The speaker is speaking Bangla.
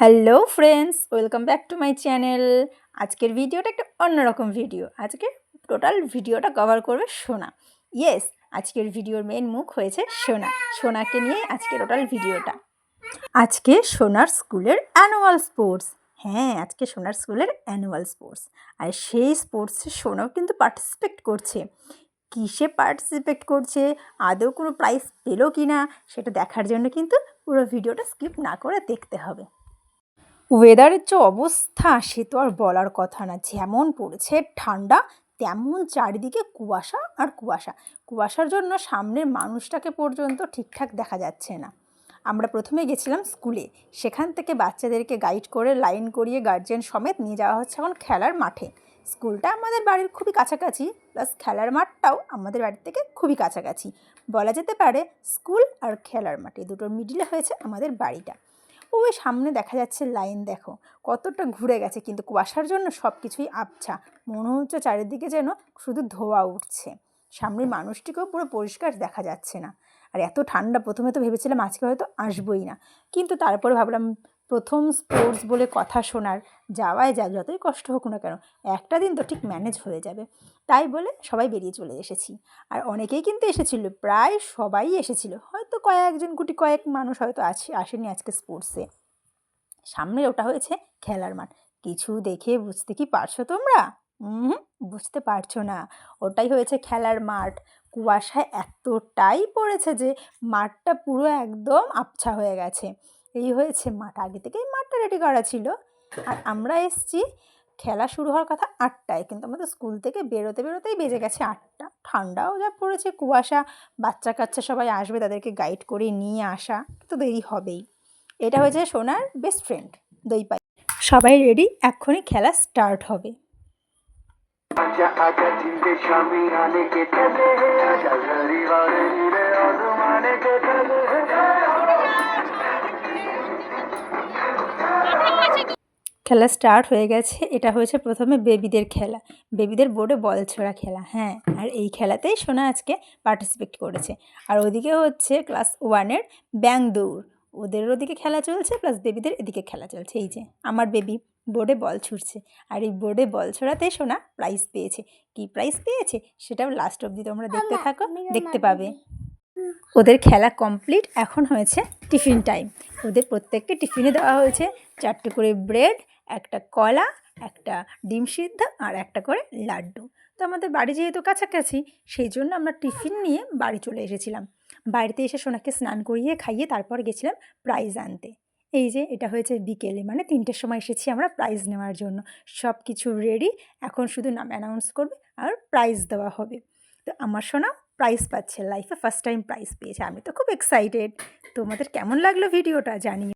Hello friends, welcome back to my channel. আজকের ভিডিওটা একটা অন্যরকম ভিডিও। আজকে টোটাল ভিডিওটা কভার করবে সোনা। ইয়েস, আজকের ভিডিওর মেন মুখ হয়েছে সোনা। সোনাকে নিয়ে আজকে টোটাল ভিডিওটা। আজকে সোনার স্কুলের অ্যানুয়াল স্পোর্টস। হ্যাঁ, আজকে সোনার স্কুলের অ্যানুয়াল স্পোর্টস। আর সেই স্পোর্টসে সোনাও কিন্তু পার্টিসিপেট করছে। কিসে পার্টিসিপেট করছে, আদৌ কোনো প্রাইজ পেলো কি না, সেটা দেখার জন্য কিন্তু পুরো ভিডিওটা স্কিপ না করে দেখতে হবে। ওয়েদারের যে অবস্থা সে তো আর বলার কথা না। যেমন পড়েছে ঠান্ডা, তেমন চারিদিকে কুয়াশা আর কুয়াশা। কুয়াশার জন্য সামনের মানুষটাকে পর্যন্ত ঠিকঠাক দেখা যাচ্ছে না। আমরা প্রথমে গেছিলাম স্কুলে, সেখান থেকে বাচ্চাদেরকে গাইড করে লাইন করিয়ে গার্জেন সমেত নিয়ে যাওয়া হচ্ছে এখন খেলার মাঠে। স্কুলটা আমাদের বাড়ির খুবই কাছাকাছি, প্লাস খেলার মাঠটাও আমাদের বাড়ির থেকে খুবই কাছাকাছি। বলা যেতে পারে স্কুল আর খেলার মাঠে দুটোর মিডিলে হয়েছে আমাদের বাড়িটা। ওই সামনে দেখা যাচ্ছে লাইন, দেখো কতটা ঘুরে গেছে, কিন্তু কুয়াশার জন্য সব কিছুই আবছা। মনে হচ্ছে চারিদিকে যেন শুধু ধোঁয়া উঠছে, সামনের মানুষটিকেও পুরো পরিষ্কার দেখা যাচ্ছে না। আর এত ঠান্ডা, প্রথমে তো ভেবেছিলাম আজকে হয়তো আসবোই না, কিন্তু তারপরে ভাবলাম প্রথম স্পোর্টস বলে কথা শোনার, যাওয়াই যাক, যতই কষ্ট হোক না কেন একটা দিন তো ঠিক ম্যানেজ হয়ে যাবে। তাই বলে সবাই বেরিয়ে চলে এসেছি। আর অনেকেই কিন্তু এসেছিল, প্রায় সবাই এসেছিল, হয়তো কয়েকজন গুটি কয়েক মানুষ হয়তো আসেনি আজকে স্পোর্টসে। সামনে ওটা হয়েছে খেলার মাঠ। কিছু দেখে বুঝতে কি পারছো তোমরা? বুঝতে পারছো না। ওটাই হয়েছে খেলার মাঠ। কুয়াশায় এতটাই পড়েছে যে মাঠটা পুরো একদম আবছা হয়ে গেছে। এই হয়েছে মাঠ। আগে থেকেই মাঠটা রেডি করা ছিল। আর আমরা এসছি, খেলা শুরু হওয়ার কথা 8টায়, কিন্তু আমাদের স্কুল থেকে বেরোতেই বেজে গেছে 8টা। ঠান্ডাও যা পড়েছে, কুয়াশা, বাচ্চা কাচ্চা সবাই আসবে, তাদেরকে গাইড করে নিয়ে আসা তো দেরি হবেই। এটা হয়েছে সোনার বেস্ট ফ্রেন্ড দই পাই। সবাই রেডি, এক্ষুনি খেলা স্টার্ট হবে। খেলা স্টার্ট হয়ে গেছে। এটা হয়েছে প্রথমে বেবিদের খেলা, বেবিদের বোর্ডে বল ছোড়া খেলা। হ্যাঁ, আর এই খেলাতেই সোনা আজকে পার্টিসিপেট করেছে। আর ওদিকে হচ্ছে ক্লাস 1-এর ব্যাং দৌড়, ওদের ওদিকে খেলা চলছে, প্লাস বেবিদের এদিকে খেলা চলছে। এই যে আমার বেবি বোর্ডে বল ছুটছে, আর এই বোর্ডে বল ছোড়াতেই সোনা প্রাইজ পেয়েছে। কি প্রাইজ পেয়েছে সেটাও লাস্ট অবধি তোমরা দেখতে থাকো, দেখতে পাবে। ওদের খেলা কমপ্লিট, এখন হয়েছে টিফিন টাইম। ওদের প্রত্যেককে টিফিনে দেওয়া হয়েছে 4টে করে ব্রেড, একটা কলা, একটা ডিম সিদ্ধ আর একটা করে লাড্ডু। তো আমাদের বাড়ি যেহেতু কাছাকাছি, সেই জন্য আমরা টিফিন নিয়ে বাড়ি চলে এসেছিলাম। বাড়িতে এসে সোনাকে স্নান করিয়ে খাইয়ে তারপর গেছিলাম প্রাইজ আনতে। এই যে এটা হয়েছে বিকেলে, মানে 3টের সময় এসেছি আমরা প্রাইজ নেওয়ার জন্য। সব কিছু রেডি, এখন শুধু নাম অ্যানাউন্স করবে আর প্রাইজ দেওয়া হবে। তো আমার সোনা প্রাইজ পাচ্ছে, লাইফে ফার্স্ট টাইম প্রাইজ পেয়েছে। আমি তো খুব এক্সাইটেড। তোমাদের কেমন লাগলো ভিডিওটা জানিও।